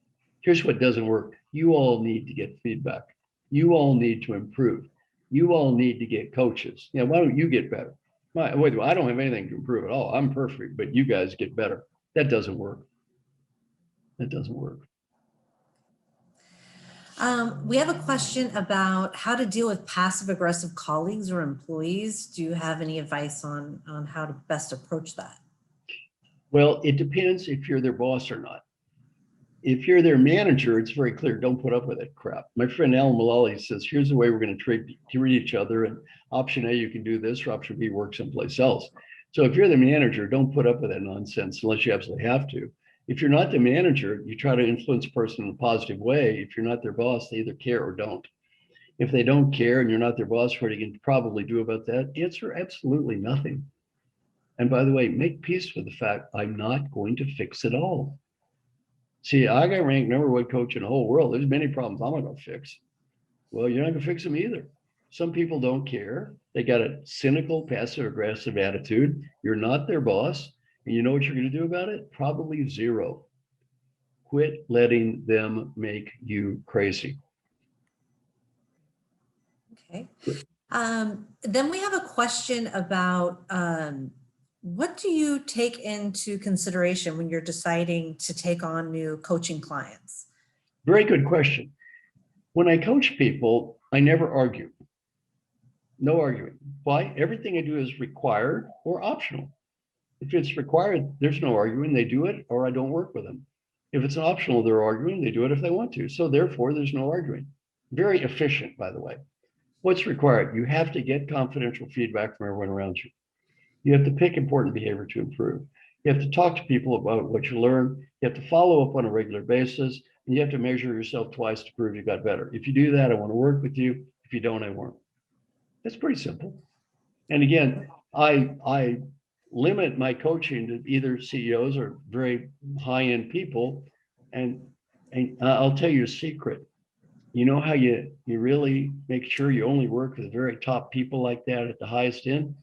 S2: Here's what doesn't work. You all need to get feedback. You all need to improve. You all need to get coaches. Why don't you get better? Wait, I don't have anything to improve at all. I'm perfect, but you guys get better. That doesn't work. That doesn't work.
S1: We have a question about how to deal with passive aggressive colleagues or employees. Do you have any advice on how to best approach that?
S2: Well, it depends if you're their boss or not. If you're their manager, it's very clear, don't put up with that crap. My friend Alan Mullally says, here's the way we're going to treat each other. And option A, you can do this, or option B, work someplace else. So if you're the manager, don't put up with that nonsense unless you absolutely have to. If you're not the manager, you try to influence a person in a positive way. If you're not their boss, they either care or don't. If they don't care and you're not their boss, what you can probably do about that? Answer absolutely nothing. And by the way, make peace with the fact I'm not going to fix it all. See, I got ranked number one coach in the whole world. There's many problems I'm not going to fix. Well, you're not going to fix them either. Some people don't care. They got a cynical, passive aggressive attitude. You're not their boss. And you know what you're going to do about it? Probably zero. Quit letting them make you crazy.
S1: Okay. Then we have a question about What do you take into consideration when you're deciding to take on new coaching clients?
S2: Very good question. When I coach people, I never argue. No arguing. Why? Everything I do is required or optional. If it's required, there's no arguing. They do it or I don't work with them. If it's optional, they're arguing. They do it if they want to. So therefore, there's no arguing. Very efficient, by the way. What's required? You have to get confidential feedback from everyone around you. You have to pick important behavior to improve. You have to talk to people about what you learn. You have to follow up on a regular basis. And you have to measure yourself twice to prove you got better. If you do that, I want to work with you. If you don't, I won't. That's pretty simple. And again, I limit my coaching to either CEOs or very high-end people. And I'll tell you a secret. You know how you really make sure you only work with very top people like that at the highest end?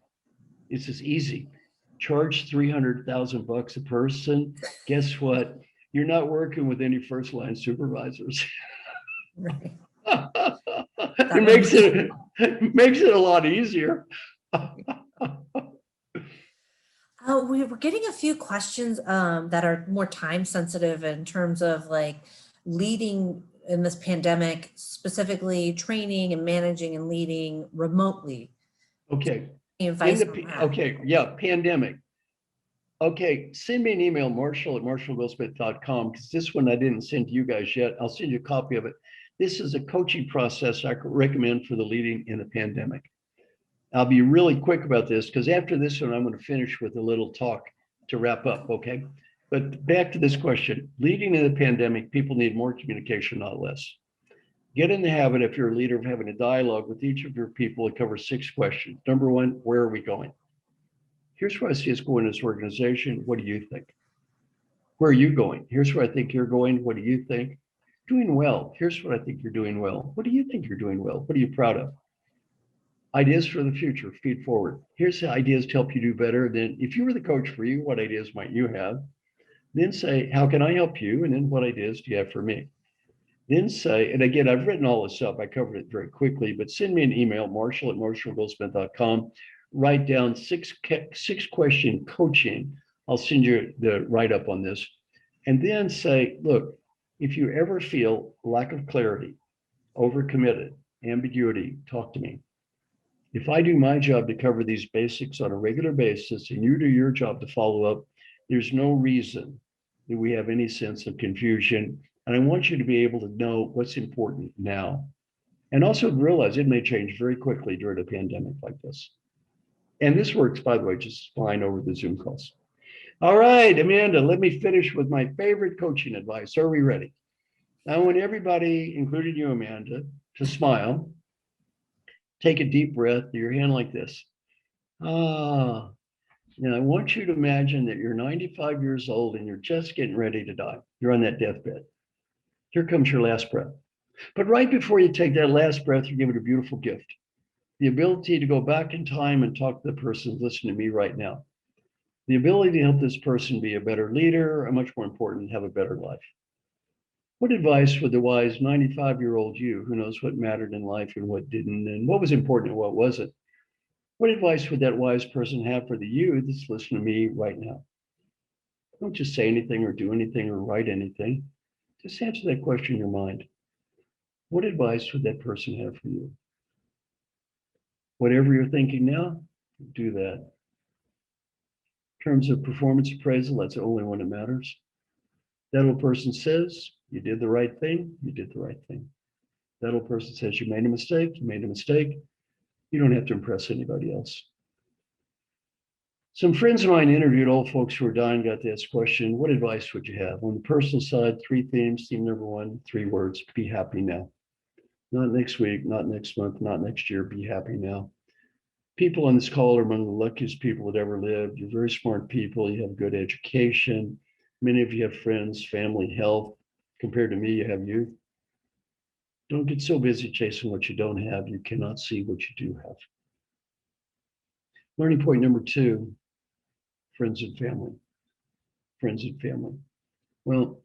S2: It's as easy. Charge $300,000 a person. Guess what? You're not working with any first line supervisors.
S1: Right.
S2: It makes it a lot easier.
S1: We were getting a few questions that are more time sensitive in terms of like leading in this pandemic, specifically training and managing and leading remotely.
S2: Okay.
S1: Advice on that.
S2: Okay. Yeah. Pandemic. Okay. Send me an email, marshall@marshallgoldsmith.com, because this one I didn't send to you guys yet. I'll send you a copy of it. This is a coaching process I recommend for the leading in a pandemic. I'll be really quick about this because after this one, I'm going to finish with a little talk to wrap up. Okay. But back to this question, leading in the pandemic, people need more communication, not less. Get in the habit, if you're a leader, of having a dialogue with each of your people that covers 6 questions. Number 1, where are we going? Here's where I see us going in this organization. What do you think? Where are you going? Here's where I think you're going. What do you think? Doing well. Here's what I think you're doing well. What do you think you're doing well? What are you proud of? Ideas for the future, feed forward. Here's the ideas to help you do better. Then if you were the coach for you, what ideas might you have? Then say, how can I help you? And then what ideas do you have for me? Then say, and again, I've written all this up. I covered it very quickly, but send me an email, marshall@marshallgoldsmith.com. Write down 6 question coaching. I'll send you the write-up on this. And then say, look, if you ever feel lack of clarity, overcommitted, ambiguity, talk to me. If I do my job to cover these basics on a regular basis and you do your job to follow up, there's no reason that we have any sense of confusion. And I want you to be able to know what's important now. And also realize it may change very quickly during a pandemic like this. And this works, by the way, just fine over the Zoom calls. All right, Amanda, let me finish with my favorite coaching advice. Are we ready? I want everybody, including you, Amanda, to smile. Take a deep breath, your hand like this. Now I want you to imagine that you're 95 years old and you're just getting ready to die. You're on that deathbed. Here comes your last breath. But right before you take that last breath, you give it a beautiful gift. The ability to go back in time and talk to the person listening to me right now. The ability to help this person be a better leader, or much more important, have a better life. What advice would the wise 95-year-old you, who knows what mattered in life and what didn't, and what was important and what wasn't, what advice would that wise person have for the you that's listening to me right now? Don't just say anything or do anything or write anything. Just answer that question in your mind. What advice would that person have for you? Whatever you're thinking now, do that. In terms of performance appraisal, that's the only one that matters. That old person says, you did the right thing, you did the right thing. That old person says, you made a mistake, you made a mistake. You don't have to impress anybody else. Some friends of mine interviewed old folks who were dying, got to ask the question, what advice would you have? On the personal side, 3 themes. Theme number 1, 3 words, be happy now. Not next week, not next month, not next year, be happy now. People on this call are among the luckiest people that ever lived. You're very smart people, you have good education. Many of you have friends, family, health. Compared to me, you have youth. Don't get so busy chasing what you don't have, you cannot see what you do have. Learning point number 2, friends and family. Friends and family. Well,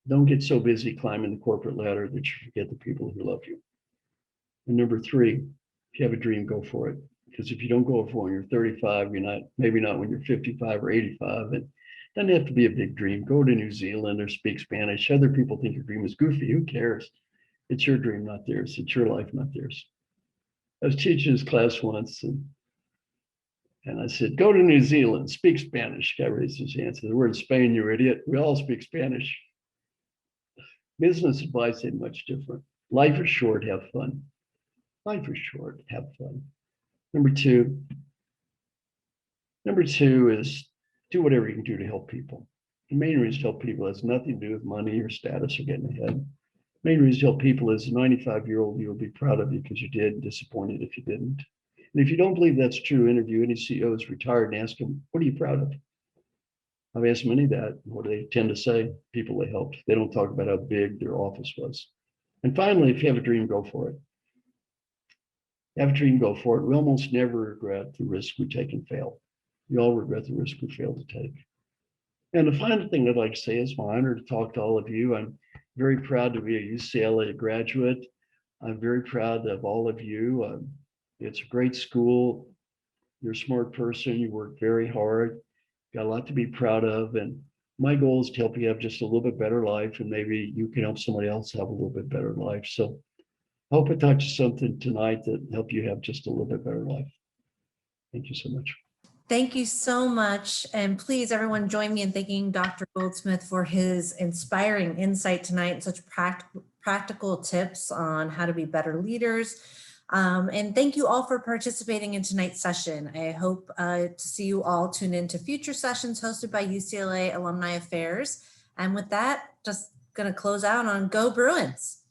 S2: don't get so busy climbing the corporate ladder that you forget the people who love you. And number 3, if you have a dream, go for it. Because if you don't go for when you're 35, you're not, maybe not when you're 55 or 85. It doesn't have to be a big dream. Go to New Zealand or speak Spanish. Other people think your dream is goofy. Who cares? It's your dream, not theirs. It's your life, not theirs. I was teaching this class once, and I said, go to New Zealand, speak Spanish. Guy raised his hand, said, we're in Spain, you idiot. We all speak Spanish. Business advice ain't much different. Life is short, have fun. Life is short, have fun. Number two is do whatever you can do to help people. The main reason to help people has nothing to do with money or status or getting ahead. The main reason to help people is a 95-year-old you will be proud of you because you did, disappointed if you didn't. And if you don't believe that's true, interview any CEO who's retired and ask them, what are you proud of? I've asked many that. What do they tend to say? People they helped. They don't talk about how big their office was. And finally, if you have a dream, go for it. Have a dream, go for it. We almost never regret the risk we take and fail. We all regret the risk we fail to take. And the final thing I'd like to say is my honor to talk to all of you. I'm very proud to be a UCLA graduate. I'm very proud of all of you. It's a great school. You're a smart person. You work very hard. Got a lot to be proud of. And my goal is to help you have just a little bit better life. And maybe you can help somebody else have a little bit better life. So I hope I taught you something tonight that help you have just a little bit better life. Thank you so much.
S1: Thank you so much. And please, everyone, join me in thanking Dr. Goldsmith for his inspiring insight tonight and such practical tips on how to be better leaders. And thank you all for participating in tonight's session. I hope to see you all tune into future sessions hosted by UCLA Alumni Affairs. And with that, just going to close out on Go Bruins.